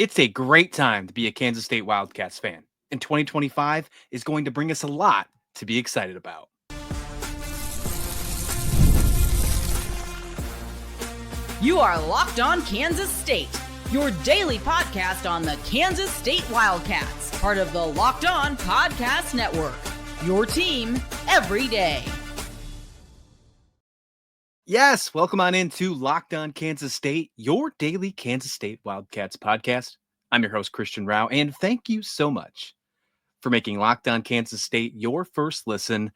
It's a great time to be a Kansas State Wildcats fan, and 2025 is going to bring us a lot to be excited about. You are Locked On Kansas State, your daily podcast on the Kansas State Wildcats, part of the Locked On Podcast Network, your team every day. Yes, welcome on into Locked On Kansas State, your daily Kansas State Wildcats podcast. I'm your host, Christian Rao, and thank you so much for making Locked On Kansas State your first listen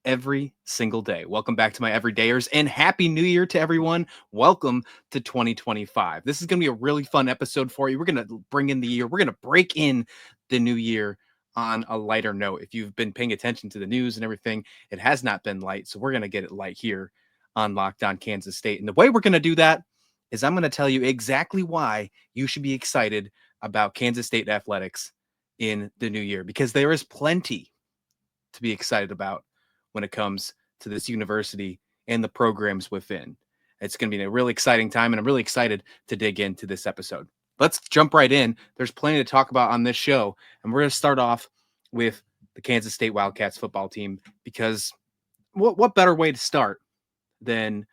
every single day. Welcome back to my everydayers, and Happy New Year to everyone. Welcome to 2025. This is going to be a really fun episode for you. We're going to bring in the year. We're going to break in the new year on a lighter note. If you've been paying attention to the news and everything, it has not been light, so we're going to get it light here on Locked On Kansas State. And the way we're going to do that is I'm going to tell you exactly why you should be excited about Kansas State athletics in the new year, because there is plenty to be excited about when it comes to this university and the programs within. It's going to be a really exciting time, and I'm really excited to dig into this episode. Let's jump right in. There's plenty to talk about on this show, and we're going to start off with the Kansas State Wildcats football team, because what better way to start than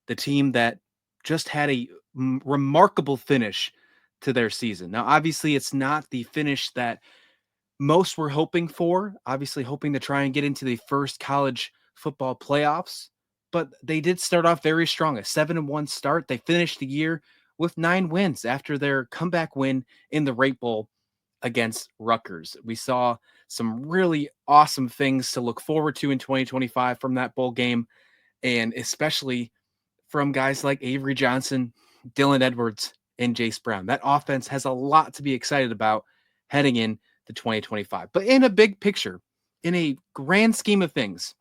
the team that just had a remarkable finish to their season. Now, obviously, it's not the finish that most were hoping for, obviously hoping to try and get into the first college football playoffs, but they did start off very strong, a 7-1 start. They finished the year with 9 wins after their comeback win in the Rate Bowl against Rutgers. We saw some really awesome things to look forward to in 2025 from that bowl game, and especially from guys like Avery Johnson, Dylan Edwards, and Jace Brown. That offense has a lot to be excited about heading in to 2025. But in a big picture, in a grand scheme of things,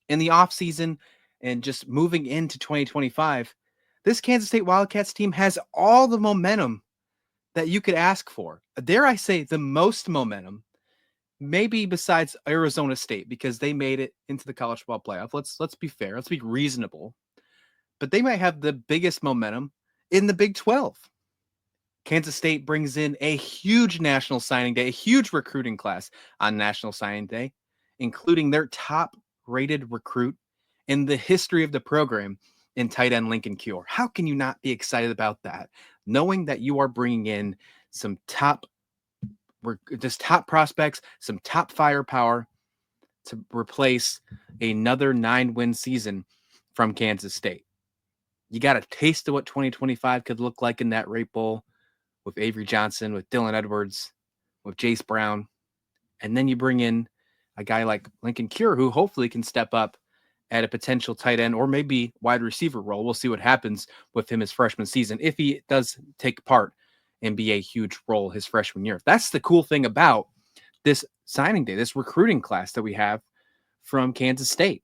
in the offseason and just moving into 2025, this Kansas State Wildcats team has all the momentum that you could ask for. Dare I say the most momentum, maybe besides Arizona State, because they made it into the college football playoff. Let's be fair. Let's be reasonable. But they might have the biggest momentum in the Big 12. Kansas State brings in a huge national signing day, a huge recruiting class on National Signing Day, including their top-rated recruit in the history of the program in tight end Lincoln Cure. How can you not be excited about that, knowing that you are bringing in some top prospects, some top firepower to replace another 9-win season from Kansas State? You got a taste of what 2025 could look like in that Rate Bowl with Avery Johnson, with Dylan Edwards, with Jace Brown. And then you bring in a guy like Lincoln Cure, who hopefully can step up at a potential tight end or maybe wide receiver role. We'll see what happens with him his freshman season, if he does take part and be a huge role his freshman year. That's the cool thing about this signing day, this recruiting class that we have from Kansas State.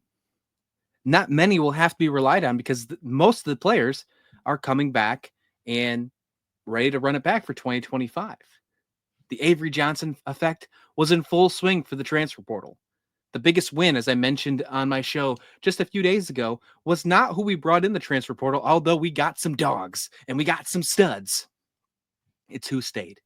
Not many will have to be relied on, because most of the players are coming back and ready to run it back for 2025. The Avery Johnson effect was in full swing for the transfer portal. The biggest win, as I mentioned on my show just a few days ago, was not who we brought in the transfer portal, although we got some dogs and we got some studs. It's who stayed.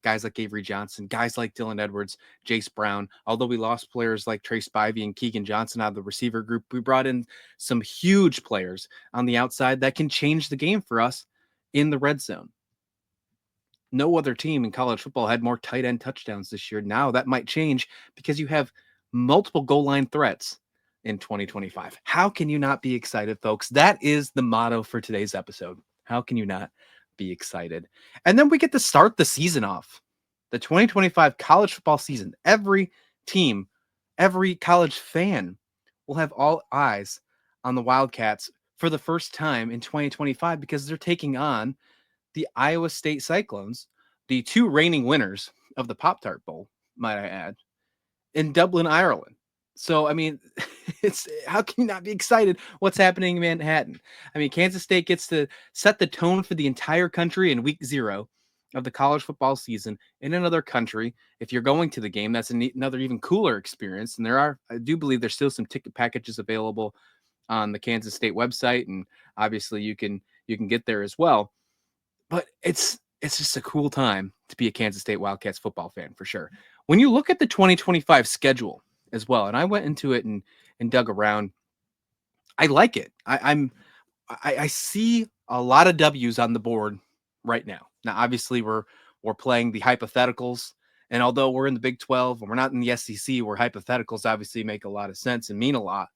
Guys like Avery Johnson, guys like Dylan Edwards, Jace Brown. Although we lost players like Trey Spivey and Keegan Johnson out of the receiver group, we brought in some huge players on the outside that can change the game for us in the red zone. No other team in college football had more tight end touchdowns this year. Now that might change, because you have multiple goal line threats in 2025. How can you not be excited, folks? That is the motto for today's episode. How can you not be excited? And then we get to start the season off, the 2025 college football season. Every team, every college fan will have all eyes on the Wildcats for the first time in 2025, because they're taking on the Iowa State Cyclones, the 2 reigning winners of the Pop-Tart Bowl, might I add, in Dublin, Ireland. So, I mean, it's how can you not be excited what's happening in Manhattan? I mean, Kansas State gets to set the tone for the entire country in week 0 of the college football season in another country. If you're going to the game, that's another even cooler experience. And I do believe there's still some ticket packages available on the Kansas State website, and obviously you can get there as well. But it's it's just a cool time to be a Kansas State Wildcats football fan for sure. When you look at the 2025 schedule as well, and I went into it and dug around, I like it. I see a lot of W's on the board right now. Now, obviously, we're playing the hypotheticals, and although we're in the Big 12 and we're not in the SEC, where hypotheticals obviously make a lot of sense and mean a lot,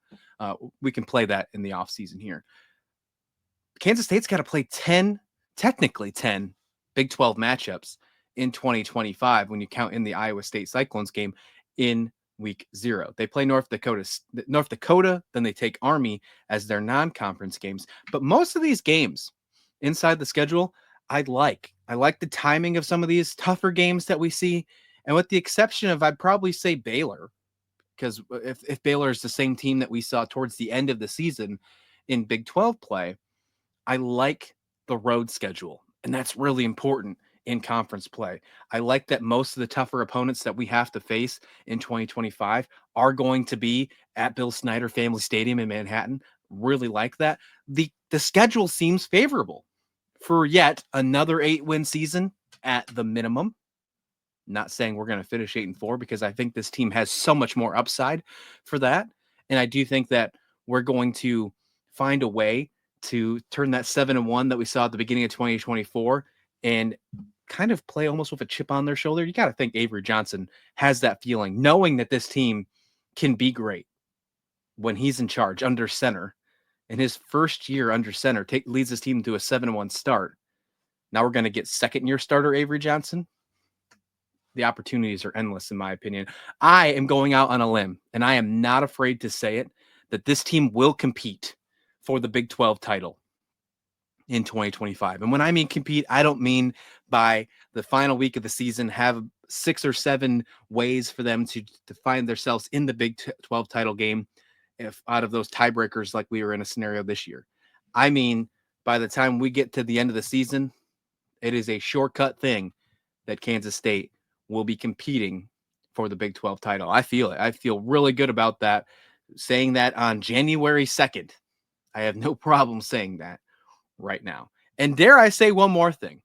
we can play that in the offseason here. Kansas State's got to play technically 10 Big 12 matchups in 2025 when you count in the Iowa State Cyclones game in week 0. They play North Dakota, then they take Army as their non-conference games. But most of these games inside the schedule, I like the timing of some of these tougher games that we see. And with the exception of, I'd probably say Baylor, because if Baylor is the same team that we saw towards the end of the season in Big 12 play, I like the road schedule. And that's really important in conference play. I like that most of the tougher opponents that we have to face in 2025 are going to be at Bill Snyder Family Stadium in Manhattan. Really like that. The schedule seems favorable for yet another 8-win season at the minimum. Not saying we're going to finish 8-4, because I think this team has so much more upside for that. And I do think that we're going to find a way to turn that 7-1 that we saw at the beginning of 2024 and kind of play almost with a chip on their shoulder. You got to think Avery Johnson has that feeling, knowing that this team can be great when he's in charge under center. In his first year under center, leads his team to a 7-1 start. Now we're going to get second-year starter Avery Johnson. The opportunities are endless, in my opinion. I am going out on a limb, and I am not afraid to say it, that this team will compete for the Big 12 title in 2025. And when I mean compete, I don't mean by the final week of the season have 6 or 7 ways for them to find themselves in the Big 12 title game, if out of those tiebreakers like we were in a scenario this year. I mean, by the time we get to the end of the season, it is a shortcut thing that Kansas State will be competing for the Big 12 title. I feel it. I feel really good about that. Saying that on January 2nd, I have no problem saying that right now. And dare I say one more thing.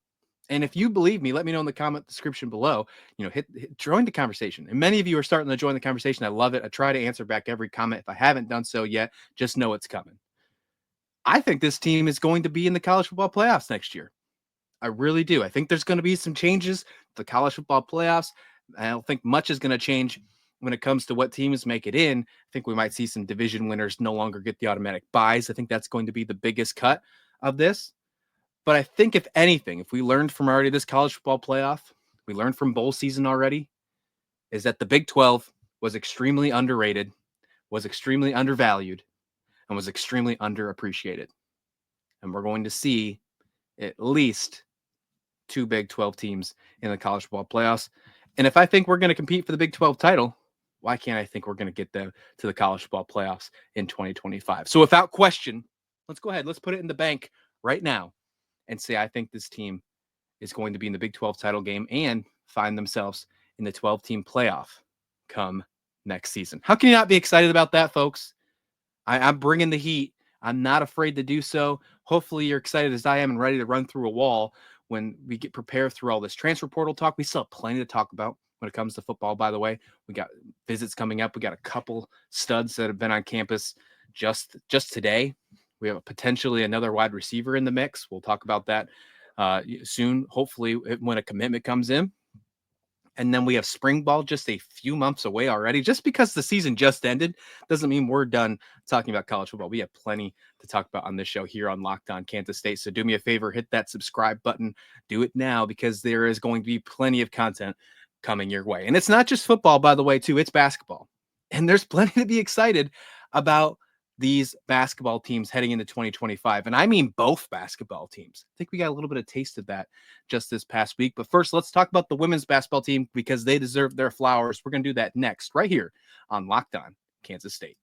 And if you believe me, let me know in the comment description below. Hit join the conversation. And many of you are starting to join the conversation. I love it. I try to answer back every comment. If I haven't done so yet, just know it's coming. I think this team is going to be in the college football playoffs next year. I really do. I think there's going to be some changes to the college football playoffs. I don't think much is going to change when it comes to what teams make it in. I think we might see some division winners no longer get the automatic buys. I think that's going to be the biggest cut of this. But I think if anything, if we learned from already this college football playoff, we learned from bowl season already, is that the Big 12 was extremely underrated, was extremely undervalued, and was extremely underappreciated. And we're going to see at least 2 Big 12 teams in the college football playoffs. And if I think we're going to compete for the Big 12 title, why can't I think we're going to get to the college football playoffs in 2025? So without question, let's go ahead. Let's put it in the bank right now and say I think this team is going to be in the Big 12 title game and find themselves in the 12-team playoff come next season. How can you not be excited about that, folks? I'm bringing the heat. I'm not afraid to do so. Hopefully you're excited as I am and ready to run through a wall when we get prepared through all this transfer portal talk. We still have plenty to talk about when it comes to football, by the way. We got visits coming up. We got a couple studs that have been on campus just today. We have potentially another wide receiver in the mix. We'll talk about that soon, hopefully when a commitment comes in. And then we have spring ball just a few months away already. Just because the season just ended doesn't mean we're done talking about college football. We have plenty to talk about on this show here on Locked On Kansas State. So do me a favor, hit that subscribe button. Do it now, because there is going to be plenty of content coming your way. And it's not just football, by the way, too. It's basketball. And there's plenty to be excited about these basketball teams heading into 2025. And I mean both basketball teams. I think we got a little bit of taste of that just this past week. But first, let's talk about the women's basketball team, because they deserve their flowers. We're going to do that next, right here on Locked On Kansas State.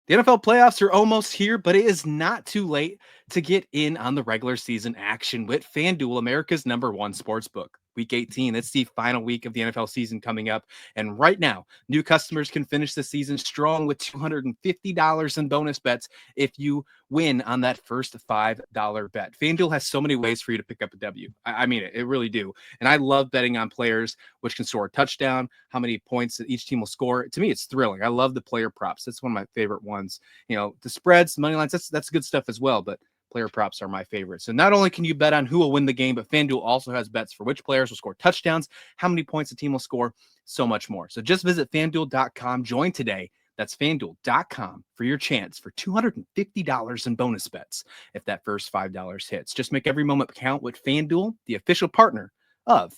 The NFL playoffs are almost here, but it is not too late to get in on the regular season action with FanDuel, America's #1 sportsbook. Week 18. It's the final week of the NFL season coming up. And right now, new customers can finish the season strong with $250 in bonus bets if you win on that first $5 bet. FanDuel has so many ways for you to pick up a W. I mean it really do. And I love betting on players, which can score a touchdown, how many points that each team will score. To me, it's thrilling. I love the player props. That's one of my favorite ones. The spreads, money lines, that's good stuff as well. But player props are my favorite. So not only can you bet on who will win the game, but FanDuel also has bets for which players will score touchdowns, how many points the team will score, so much more. So just visit FanDuel.com, join today. That's FanDuel.com for your chance for $250 in bonus bets if that first $5 hits. Just make every moment count with FanDuel, the official partner of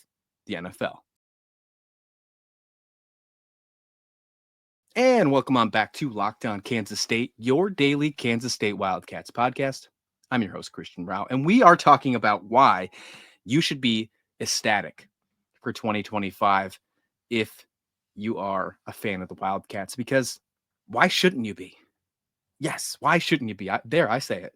the NFL. And welcome on back to Locked On Kansas State, your daily Kansas State Wildcats podcast. I'm your host, Christian Rao, and we are talking about why you should be ecstatic for 2025 if you are a fan of the Wildcats, because why shouldn't you be? Yes, why shouldn't you be? I say it.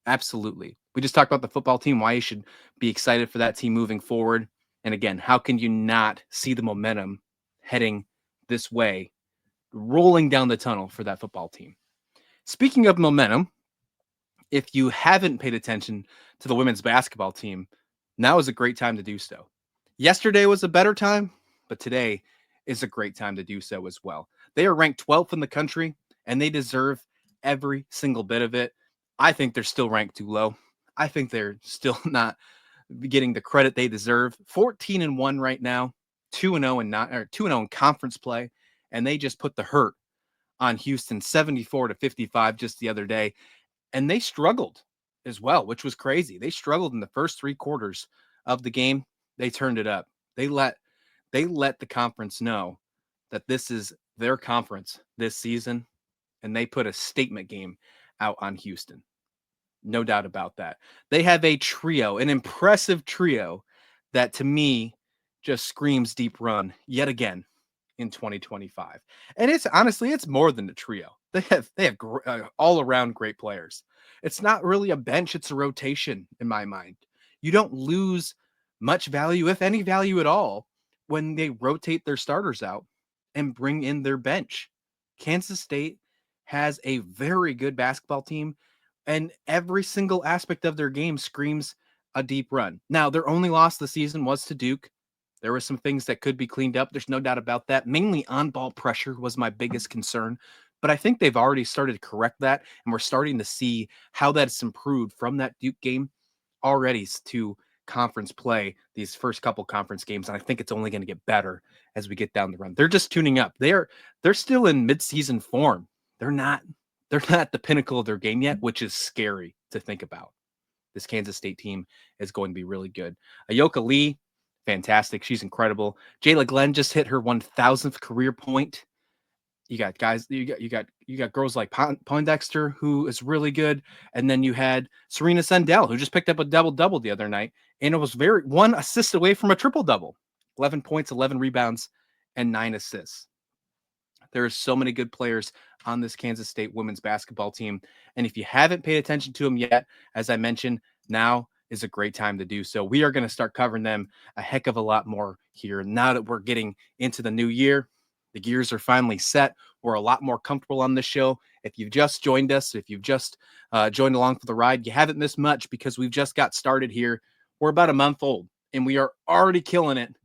Absolutely. We just talked about the football team, why you should be excited for that team moving forward. And again, how can you not see the momentum heading this way, rolling down the tunnel for that football team? Speaking of momentum, if you haven't paid attention to the women's basketball team, now is a great time to do so. Yesterday was a better time, but today is a great time to do so as well. They are ranked 12th in the country, and they deserve every single bit of it. I think they're still ranked too low. I think they're still not getting the credit they deserve. 14-1 right now, 2-0 in conference play, and they just put the hurt on Houston 74-55 just the other day. And they struggled as well, which was crazy. They struggled in the first 3 quarters of the game. They turned it up. They let the conference know that this is their conference this season, and they put a statement game out on Houston. No doubt about that. They have a trio, an impressive trio that to me just screams deep run yet again in 2025. And it's more than a trio. They have all around great players. It's not really a bench, it's a rotation in my mind. You don't lose much value, if any value at all, when they rotate their starters out and bring in their bench. Kansas State has a very good basketball team, and every single aspect of their game screams a deep run. Now, their only loss this season was to Duke. There were some things that could be cleaned up. There's no doubt about that. Mainly on-ball pressure was my biggest concern. But I think they've already started to correct that, and we're starting to see how that's improved from that Duke game already to conference play, these first couple conference games. And I think it's only going to get better as we get down the run. They're just tuning up. They're still in mid-season form. They're not at the pinnacle of their game yet, which is scary to think about. This Kansas State team is going to be really good. Ayoka Lee, fantastic. She's incredible. Jayla Glenn just hit her 1,000th career point. You got guys, you got girls like Poindexter, who is really good. And then you had Serena Sendell, who just picked up a double-double the other night. And it was one assist away from a triple-double. 11 points, 11 rebounds, and 9 assists. There are so many good players on this Kansas State women's basketball team. And if you haven't paid attention to them yet, as I mentioned, now is a great time to do so. We are going to start covering them a heck of a lot more here. Now that we're getting into the new year, the gears are finally set. We're a lot more comfortable on this show. If you've just joined us, if you've just joined along for the ride, you haven't missed much because we've just got started here. We're about a month old, and we are already killing it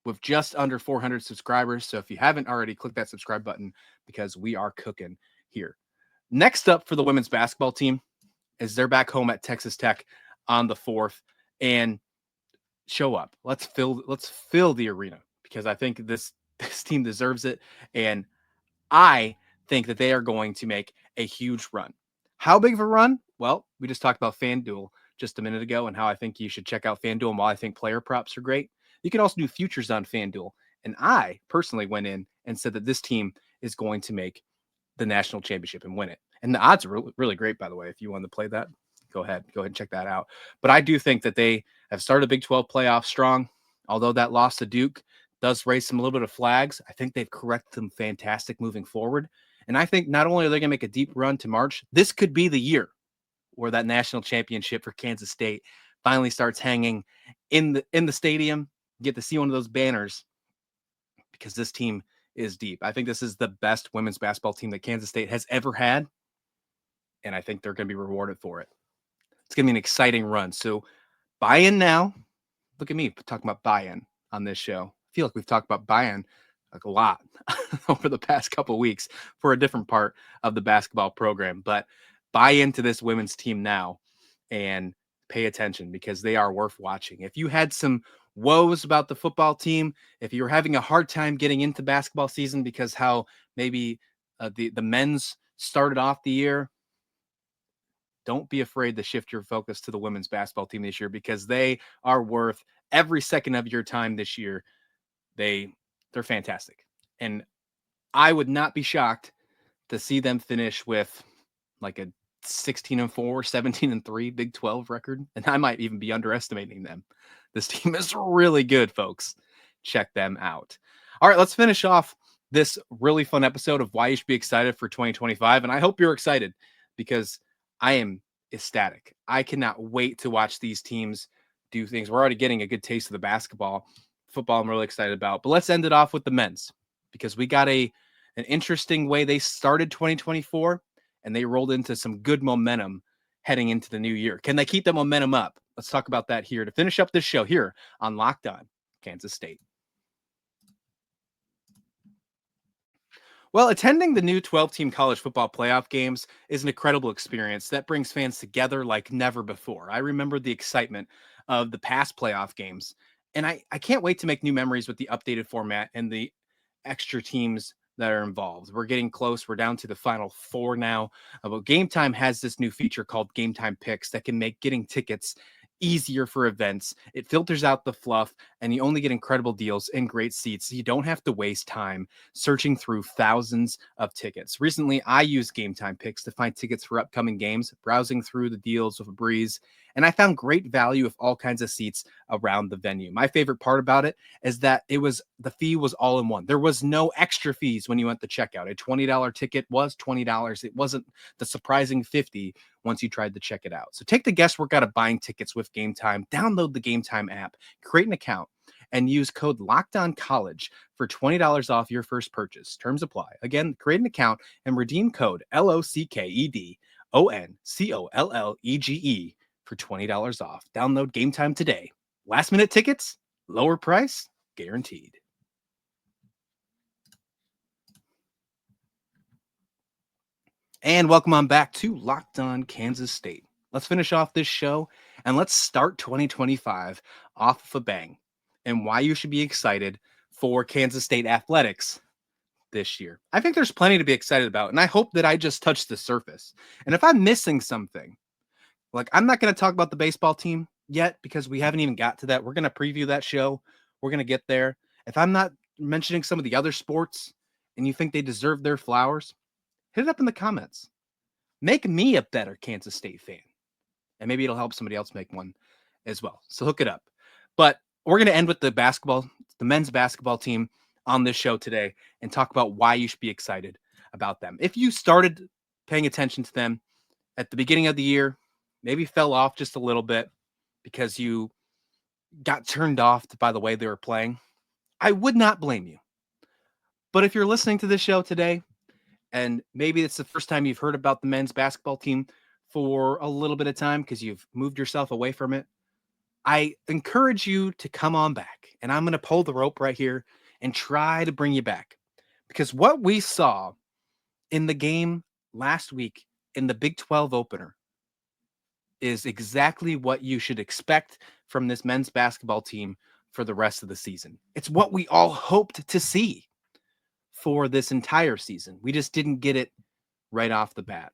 with just under 400 subscribers. So if you haven't already, click that subscribe button because we are cooking here. Next up for the women's basketball team is they're back home at Texas Tech on the 4th, and show up. Let's fill the arena because I think this team deserves it. And I think that they are going to make a huge run. How big of a run? Well, we just talked about FanDuel just a minute ago and how I think you should check out FanDuel and why I think player props are great. You can also do futures on FanDuel. And I personally went in and said that this team is going to make the national championship and win it. And the odds are really, really great, by the way. If you want to play that, go ahead and check that out. But I do think that they have started Big 12 playoff strong. Although that loss to Duke does raise a little bit of flags, I think they've corrected them fantastic moving forward. And I think not only are they going to make a deep run to March, this could be the year where that national championship for Kansas State finally starts hanging in the stadium get to see one of those banners because this team is deep. I think this is the best women's basketball team that Kansas State has ever had, and I think they're going to be rewarded for it. It's going to be an exciting run. So buy in now. Look at me talking about buy-in on this show. I feel like we've talked about buy-in like a lot over the past couple of weeks for a different part of the basketball program. But buy into this women's team now and pay attention because they are worth watching. If you had some woes about the football team, if you were having a hard time getting into basketball season because how maybe the men's started off the year, don't be afraid to shift your focus to the women's basketball team this year because they are worth every second of your time this year. They're fantastic. And I would not be shocked to see them finish with like a 16-4, 17-3 Big 12 record. And I might even be underestimating them. This team is really good, folks. Check them out. All right, let's finish off this really fun episode of why you should be excited for 2025. And I hope you're excited because I am ecstatic. I cannot wait to watch these teams do things. We're already getting a good taste of the basketball. Football I'm really excited about. But let's end it off with the men's because we got an interesting way they started 2024 and they rolled into some good momentum heading into the new year. Can they keep that momentum up? Let's talk about that here to finish up this show here on Locked On Kansas State. Well, attending the new 12-team college football playoff games is an incredible experience that brings fans together like never before. I remember the excitement of the past playoff games, and I can't wait to make new memories with the updated format and the extra teams that are involved. We're getting close. We're down to the final four now. But Game Time has this new feature called Game Time Picks that can make getting tickets easier for events. It filters out the fluff and you only get incredible deals and great seats. So you don't have to waste time searching through thousands of tickets. Recently, I used Game Time Picks to find tickets for upcoming games, browsing through the deals with a breeze, and I found great value with all kinds of seats around the venue. My favorite part about it is that the fee was all in one. There was no extra fees when you went to checkout. A $20 ticket was $20. It wasn't the surprising $50 once you tried to check it out. So take the guesswork out of buying tickets with Game Time. Download the Game Time app, create an account, and use code LOCKEDONCollege for $20 off your first purchase. Terms apply. Again, create an account and redeem code LOCKEDONCOLLEGE for $20 off. Download Game Time today. Last minute tickets, lower price, guaranteed. And welcome on back to Locked On Kansas State. Let's finish off this show and let's start 2025 off of a bang and why you should be excited for Kansas State athletics this year. I think there's plenty to be excited about, and I hope that I just touched the surface. And if I'm missing something, like I'm not going to talk about the baseball team yet because we haven't even got to that. We're going to preview that show. We're going to get there. If I'm not mentioning some of the other sports and you think they deserve their flowers, hit it up in the comments. Make me a better Kansas State fan. And maybe it'll help somebody else make one as well. So hook it up. But we're going to end with the men's basketball team on this show today and talk about why you should be excited about them. If you started paying attention to them at the beginning of the year, maybe fell off just a little bit because you got turned off by the way they were playing, I would not blame you. But if you're listening to this show today, and maybe it's the first time you've heard about the men's basketball team for a little bit of time because you've moved yourself away from it, I encourage you to come on back. And I'm going to pull the rope right here and try to bring you back. Because what we saw in the game last week in the Big 12 opener is exactly what you should expect from this men's basketball team for the rest of the season. It's what we all hoped to see for this entire season. We just didn't get it right off the bat.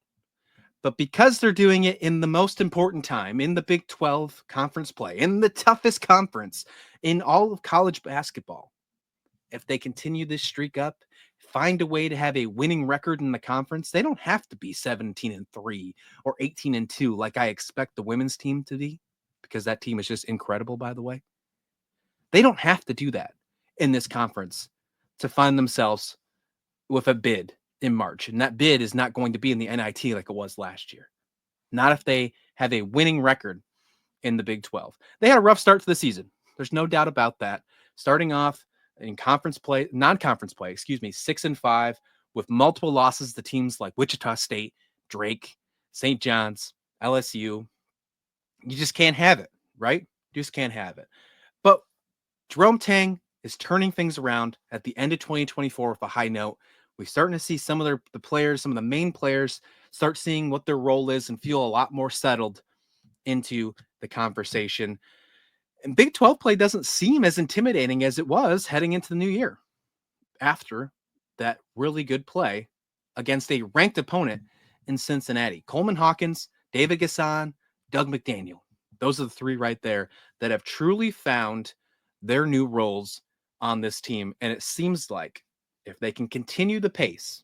But because they're doing it in the most important time, in the Big 12 conference play, in the toughest conference in all of college basketball, if they continue this streak up, find a way to have a winning record in the conference, they don't have to be 17-3 or 18-2 like I expect the women's team to be, because that team is just incredible, by the way. They don't have to do that in this conference to find themselves with a bid in March. And that bid is not going to be in the NIT like it was last year. Not if they have a winning record in the Big 12. They had a rough start to the season. There's no doubt about that. starting off in non-conference play, 6-5 with multiple losses to teams like Wichita State, Drake, St. John's, LSU. You just can't have it, right? You just can't have it. But Jerome Tang is turning things around at the end of 2024 with a high note. We're starting to see some of the players, some of the main players start seeing what their role is and feel a lot more settled into the conversation. And Big 12 play doesn't seem as intimidating as it was heading into the new year after that really good play against a ranked opponent in Cincinnati. Coleman, Hawkins, David Gasson, Doug McDaniel. Those are the three right there that have truly found their new roles on this team. And it seems like if they can continue the pace,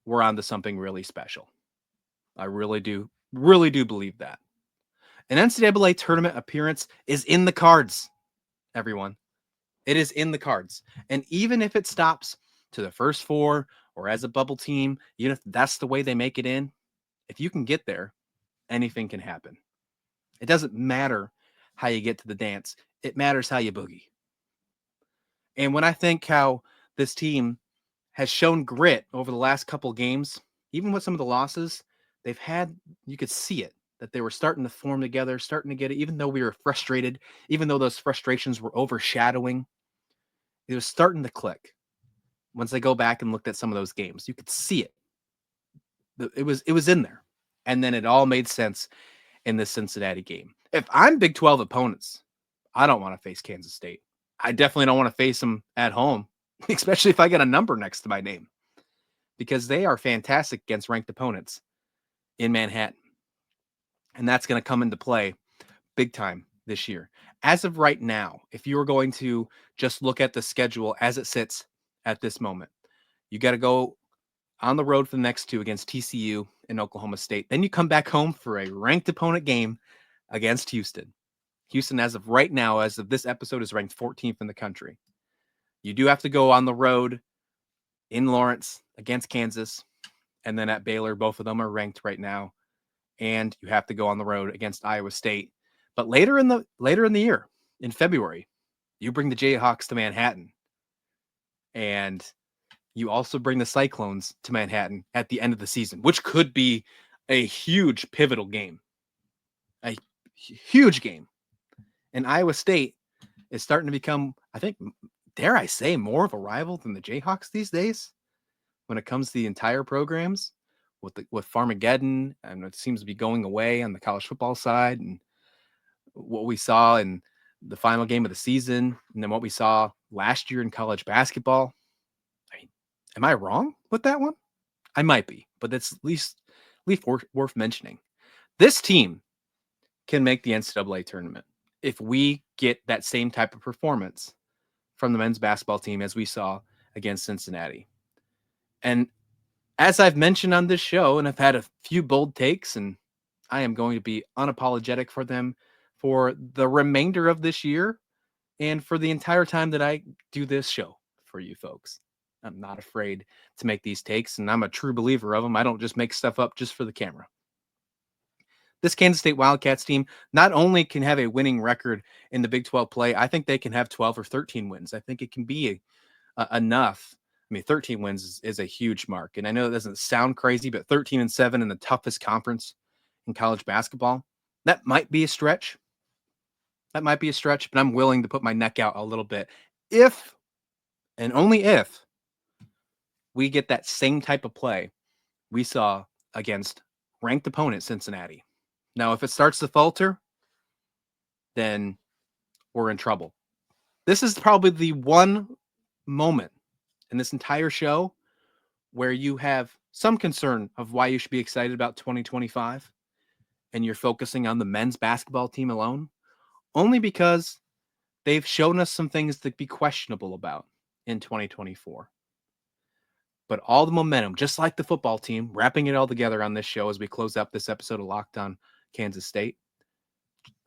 we're on to something really special. I really do believe that. An NCAA tournament appearance is in the cards, everyone. It is in the cards. And even if it stops to the first four or as a bubble team, even if that's the way they make it in, if you can get there, anything can happen. It doesn't matter how you get to the dance. It matters how you boogie. And when I think how this team has shown grit over the last couple games, even with some of the losses they've had, you could see it, that they were starting to form together, starting to get it, even though we were frustrated, even though those frustrations were overshadowing, it was starting to click. Once I go back and looked at some of those games, you could see it. It was in there. And then it all made sense in this Cincinnati game. If I'm Big 12 opponents, I don't want to face Kansas State. I definitely don't want to face them at home, especially if I get a number next to my name, because they are fantastic against ranked opponents in Manhattan. And that's going to come into play big time this year. As of right now, if you were going to just look at the schedule as it sits at this moment, you got to go on the road for the next two against TCU and Oklahoma State. Then you come back home for a ranked opponent game against Houston. Houston, as of right now, as of this episode, is ranked 14th in the country. You do have to go on the road in Lawrence against Kansas, and then at Baylor. Both of them are ranked right now. And you have to go on the road against Iowa State. But later in the year, in February, you bring the Jayhawks to Manhattan. And you also bring the Cyclones to Manhattan at the end of the season, which could be a huge pivotal game. A huge game. And Iowa State is starting to become, I think, dare I say, more of a rival than the Jayhawks these days when it comes to the entire programs with Farmageddon, and it seems to be going away on the college football side, and what we saw in the final game of the season, and then what we saw last year in college basketball. I mean, am I wrong with that one? I might be, but it's at least worth mentioning. This team can make the NCAA tournament if we get that same type of performance from the men's basketball team as we saw against Cincinnati. And as I've mentioned on this show, and I've had a few bold takes, and I am going to be unapologetic for them for the remainder of this year and for the entire time that I do this show for you folks. I'm not afraid to make these takes, and I'm a true believer of them. I don't just make stuff up just for the camera. This Kansas State Wildcats team not only can have a winning record in the Big 12 play, I think they can have 12 or 13 wins. I think it can be enough. I mean, 13 wins is a huge mark. And I know it doesn't sound crazy, but 13-7 in the toughest conference in college basketball, that might be a stretch. That might be a stretch, but I'm willing to put my neck out a little bit if, and only if, we get that same type of play we saw against ranked opponent Cincinnati. Now, if it starts to falter, then we're in trouble. This is probably the one moment in this entire show where you have some concern of why you should be excited about 2025 and you're focusing on the men's basketball team alone, only because they've shown us some things to be questionable about in 2024. But all the momentum, just like the football team, wrapping it all together on this show as we close up this episode of Locked On Kansas State,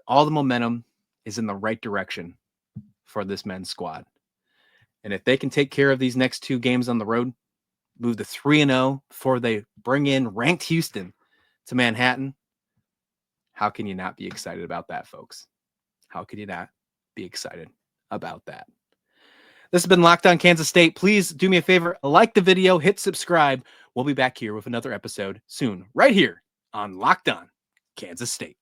all the momentum is in the right direction for this men's squad. And if they can take care of these next two games on the road, move to 3-0 before they bring in ranked Houston to Manhattan, how can you not be excited about that, folks? How can you not be excited about that. This has been Locked On Kansas State. Please do me a favor, like the video, hit subscribe. We'll be back here with another episode soon, right here on Locked On Kansas State.